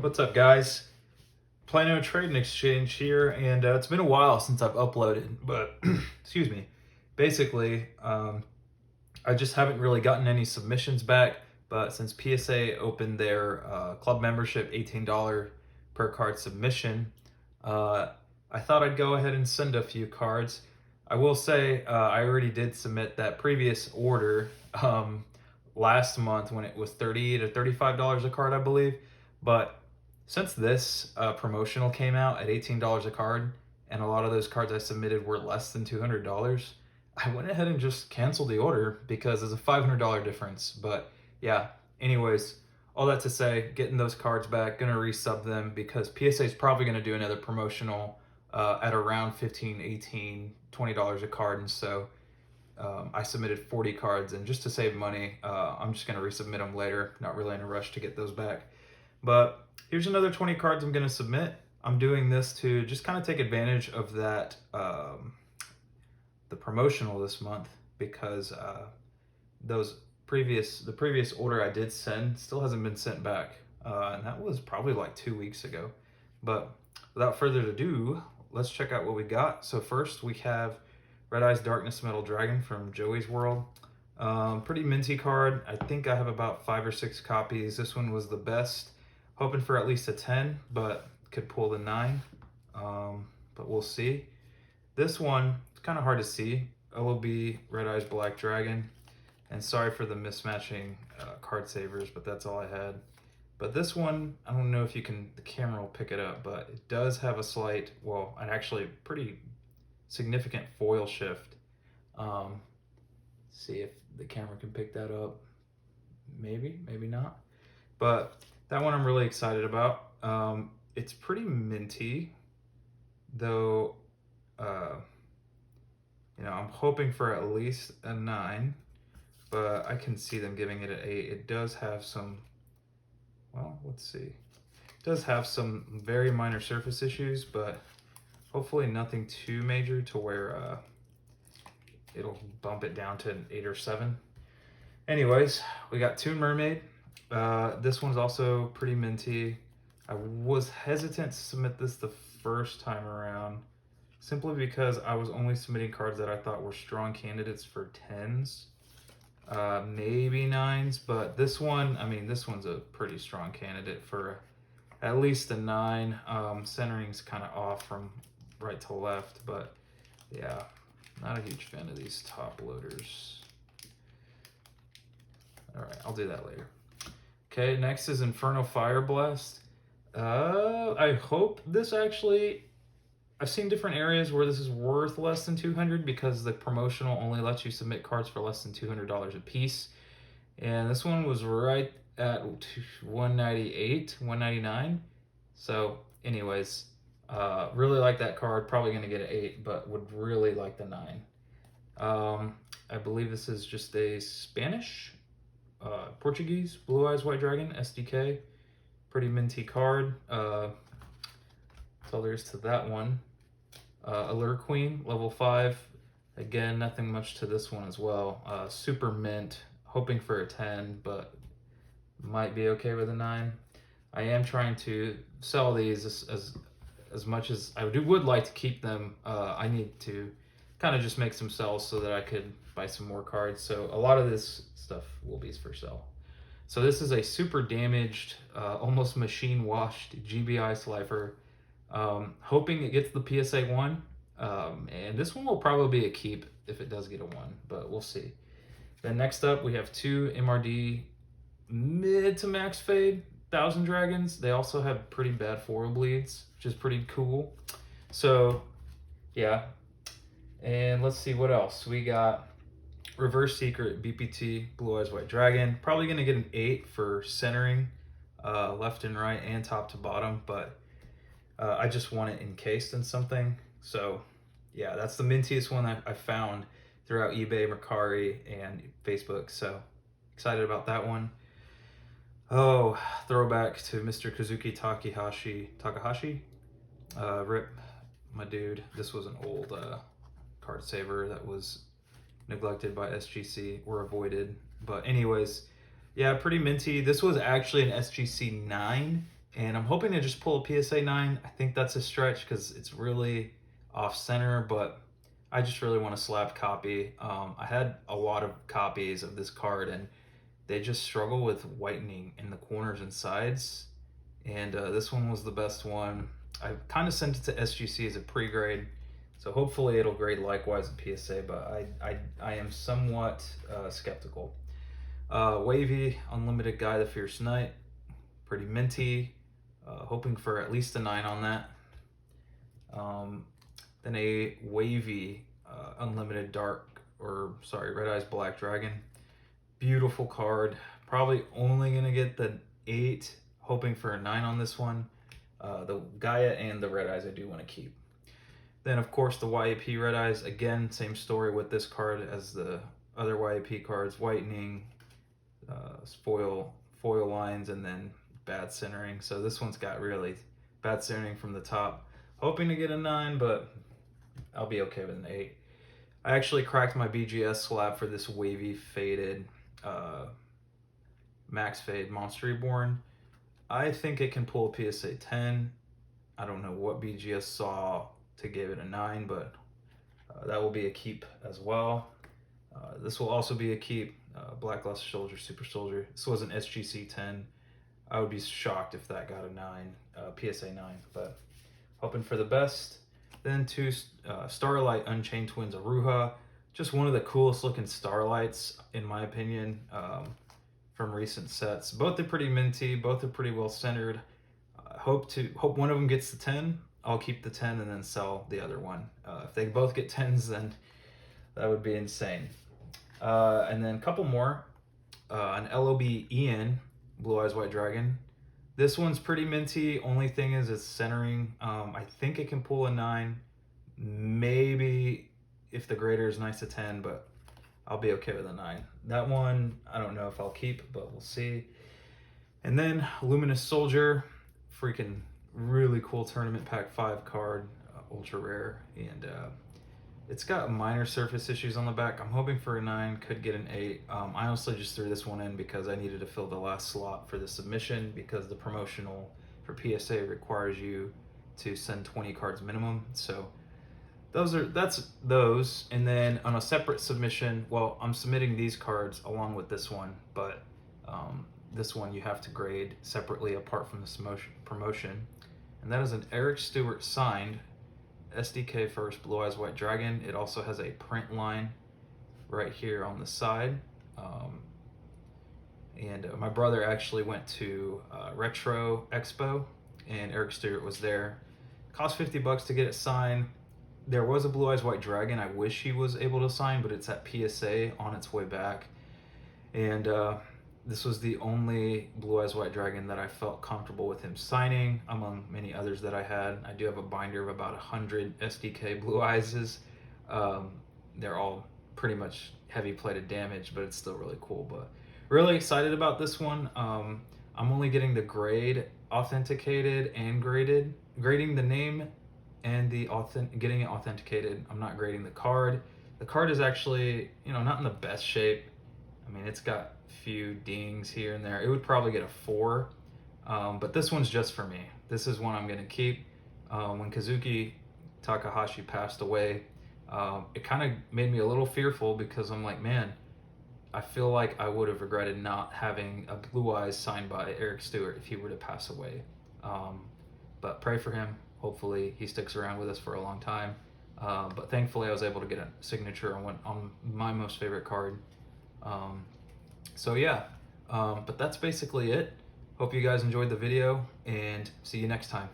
What's up, guys? Plano Trade and Exchange here, and it's been a while since I've uploaded, but excuse me. Basically, I just haven't really gotten any submissions back, but since PSA opened their club membership $18 per card submission, I thought I'd go ahead and send a few cards. I will say I already did submit that previous order last month when it was $30 to $35 a card, I believe. But since this promotional came out at $18 a card, and a lot of those cards I submitted were less than $200, I went ahead and just canceled the order because there's a $500 difference. But yeah, anyways, all that to say, getting those cards back, gonna resub them because PSA is probably gonna do another promotional at around $15, $18, $20 a card. And so I submitted 40 cards, and just to save money, I'm just gonna resubmit them later. Not really in a rush to get those back. But here's another 20 cards I'm going to submit. I'm doing this to just kind of take advantage of that, the promotional this month, because the previous order I did send still hasn't been sent back. And that was probably like 2 weeks ago. But without further ado, let's check out what we got. So first we have Red Eyes Darkness Metal Dragon from Joey's World. Pretty minty card. I think I have about 5 or 6 copies. This one was the best. Hoping for at least a 10, but could pull the 9. But we'll see. This one, it's kind of hard to see. LOB Red Eyes Black Dragon. And sorry for the mismatching card savers, but that's all I had. But this one, I don't know if the camera will pick it up, but it does have a slight, well, an actually pretty significant foil shift. See if the camera can pick that up. Maybe, maybe not. But that one I'm really excited about. It's pretty minty, though, I'm hoping for at least a 9, but I can see them giving it an 8. It does have some, well, let's see. It does have some very minor surface issues, but hopefully nothing too major to where it'll bump it down to an 8 or 7. Anyways, we got Toon Mermaid. This one's also pretty minty. I was hesitant to submit this the first time around, simply because I was only submitting cards that I thought were strong candidates for 10s, maybe 9s, but this one, this one's a pretty strong candidate for at least a 9. Centering's kind of off from right to left, but yeah, not a huge fan of these top loaders. All right, I'll do that later. Okay, next is Inferno Fire Blast. I hope this actually, I've seen different areas where this is worth less than 200 because the promotional only lets you submit cards for less than $200 a piece. And this one was right at 198, 199. So anyways, really like that card. Probably gonna get an 8, but would really like the 9. I believe this is just a Spanish, Portuguese Blue Eyes White Dragon SDK. Pretty minty card. That's all there is to that one. Allure Queen, level 5. Again, nothing much to this one as well. Super mint, hoping for a 10, but might be okay with a 9. I am trying to sell these as much as I would like to keep them. I need to kind of just make some sells so that I could buy some more cards. So a lot of this stuff will be for sale. So this is a super damaged, almost machine washed GBI Slifer. Hoping it gets the PSA 1. And this one will probably be a keep if it does get a 1, but we'll see. Then next up we have 2 MRD mid to max fade 1000 Dragons. They also have pretty bad foil bleeds, which is pretty cool. So yeah. And let's see what else. We got Reverse Secret BPT Blue Eyes White Dragon. Probably going to get an 8 for centering left and right and top to bottom, but I just want it encased in something. So yeah, that's the mintiest one I found throughout eBay, Mercari, and Facebook. So excited about that one. Oh, throwback to Mr. Kazuki Takahashi. Rip, my dude. This was an old card saver that was neglected by SGC or avoided. But anyways, yeah, pretty minty. This was actually an SGC 9 And I'm hoping to just pull a PSA 9. I think that's a stretch because it's really off center, but I just really want a slabbed copy. I had a lot of copies of this card and they just struggle with whitening in the corners and sides. And this one was the best one. I kind of sent it to SGC as a pre-grade, so hopefully it'll grade likewise in PSA, but I am somewhat skeptical. Wavy, Unlimited Guy, the Fierce Knight, pretty minty. Hoping for at least a 9 on that. Then a wavy Unlimited Red Eyes Black Dragon. Beautiful card. Probably only gonna get the 8. Hoping for a 9 on this one. The Gaia and the Red Eyes I do want to keep. Then of course the YAP Red Eyes. Again, same story with this card as the other YAP cards. Whitening, foil lines, and then bad centering. So this one's got really bad centering from the top. Hoping to get a 9, but I'll be okay with an 8. I actually cracked my BGS slab for this wavy faded Max Fade Monster Reborn. I think it can pull a PSA 10. I don't know what BGS saw to give it a 9, but that will be a keep as well. This will also be a keep. Black Luster Soldier, Super Soldier. This was an SGC 10. I would be shocked if that got a 9, PSA 9, but hoping for the best. Then 2 Starlight Unchained Twins Aruha. Just one of the coolest looking Starlights, in my opinion, from recent sets. Both are pretty minty, both are pretty well centered. Hope one of them gets the 10. I'll keep the 10 and then sell the other one. If they both get 10s, then that would be insane. And then a couple more. An LOB Ian, Blue Eyes White Dragon. This one's pretty minty. Only thing is it's centering. I think it can pull a 9. Maybe if the grader is nice to 10, but I'll be okay with a 9. That one, I don't know if I'll keep, but we'll see. And then Luminous Soldier, freaking really cool Tournament Pack 5 card, ultra rare, and it's got minor surface issues on the back. I'm hoping for a 9, could get an 8. I honestly just threw this one in because I needed to fill the last slot for the submission because the promotional for PSA requires you to send 20 cards minimum. So that's those. And then on a separate submission, well, I'm submitting these cards along with this one, but this one you have to grade separately apart from the promotion. And that is an Eric Stewart signed SDK First Blue Eyes White Dragon. It also has a print line right here on the side. And my brother actually went to Retro Expo and Eric Stewart was there. Cost $50 to get it signed. There was a Blue Eyes White Dragon I wish he was able to sign, but it's at PSA on its way back. And this was the only Blue Eyes White Dragon that I felt comfortable with him signing, among many others that I had. I do have a binder of about 100 SDK Blue Eyes. They're all pretty much heavy plated damage, but it's still really cool. But really excited about this one. I'm only getting the grade authenticated and grading the name and getting it authenticated. I'm not grading the card. The card is actually, not in the best shape. I mean, it's got a few dings here and there. It would probably get a 4, but this one's just for me. This is one I'm gonna keep. When Kazuki Takahashi passed away, it kind of made me a little fearful because I'm like, man, I feel like I would have regretted not having a Blue Eyes signed by Eric Stewart if he were to pass away. But pray for him. Hopefully he sticks around with us for a long time. But thankfully I was able to get a signature on my most favorite card. So yeah, but that's basically it. Hope you guys enjoyed the video and see you next time.